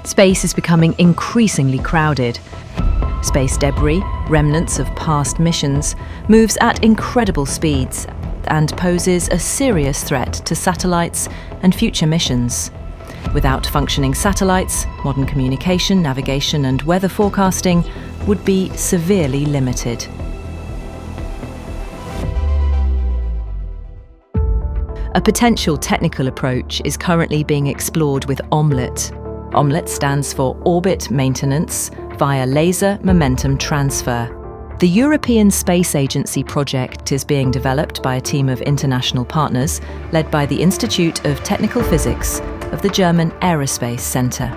Space is becoming increasingly crowded. Space debris, remnants of past missions, moves at incredible speeds and poses a serious threat to satellites and future missions. Without functioning satellites, modern communication, navigation and weather forecasting would be severely limited. A potential technical approach is currently being explored with OMLET. OMLET stands for Orbit Maintenance via Laser Momentum Transfer. The European Space Agency project is being developed by a team of international partners led by the Institute of Technical Physics of the German Aerospace Center.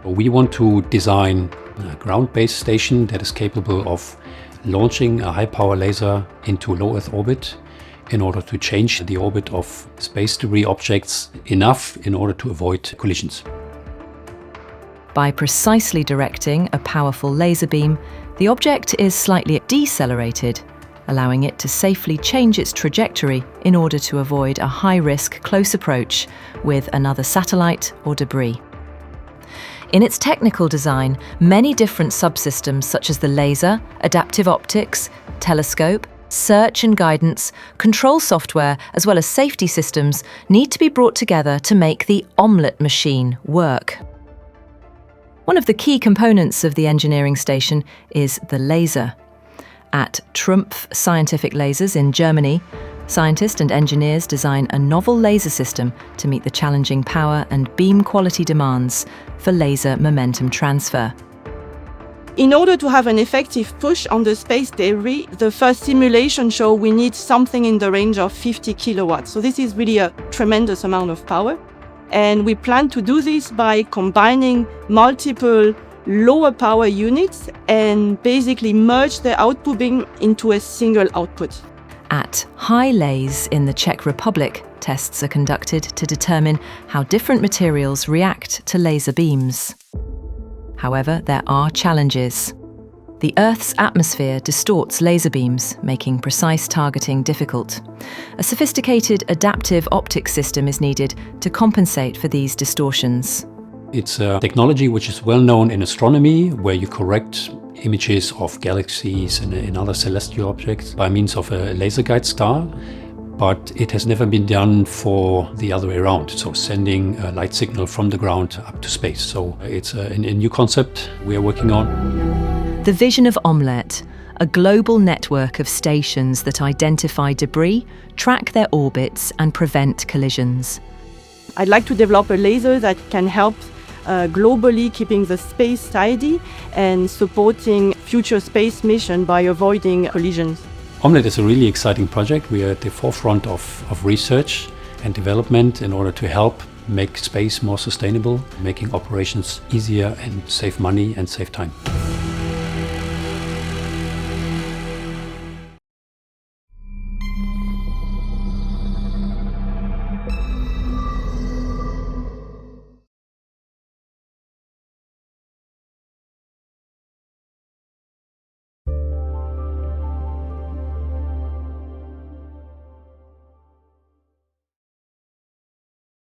We want to design a ground-based station that is capable of launching a high-power laser into low Earth orbit in order to change the orbit of space debris objects enough in order to avoid collisions. By precisely directing a powerful laser beam, the object is slightly decelerated, allowing it to safely change its trajectory in order to avoid a high-risk close approach with another satellite or debris. In its technical design, many different subsystems such as the laser, adaptive optics, telescope, search and guidance, control software, as well as safety systems need to be brought together to make the OMLET machine work. One of the key components of the engineering station is the laser. At Trumpf Scientific Lasers in Germany, scientists and engineers design a novel laser system to meet the challenging power and beam quality demands for laser momentum transfer. In order to have an effective push on the space debris, the first simulation showed we need something in the range of 50 kilowatts. So this is really a tremendous amount of power. And we plan to do this by combining multiple lower power units and basically merge the output beam into a single output. At High Lays in the Czech Republic, tests are conducted to determine how different materials react to laser beams. However, there are challenges. The Earth's atmosphere distorts laser beams, making precise targeting difficult. A sophisticated adaptive optics system is needed to compensate for these distortions. It's a technology which is well known in astronomy, where you correct images of galaxies and other celestial objects by means of a laser guide star. But it has never been done for the other way around, so sending a light signal from the ground up to space. So it's a new concept we are working on. The vision of OMLET, a global network of stations that identify debris, track their orbits and prevent collisions. I'd like to develop a laser that can help globally keeping the space tidy and supporting future space mission by avoiding collisions. OMLET is a really exciting project. We are at the forefront of research and development in order to help make space more sustainable, making operations easier and save money and save time.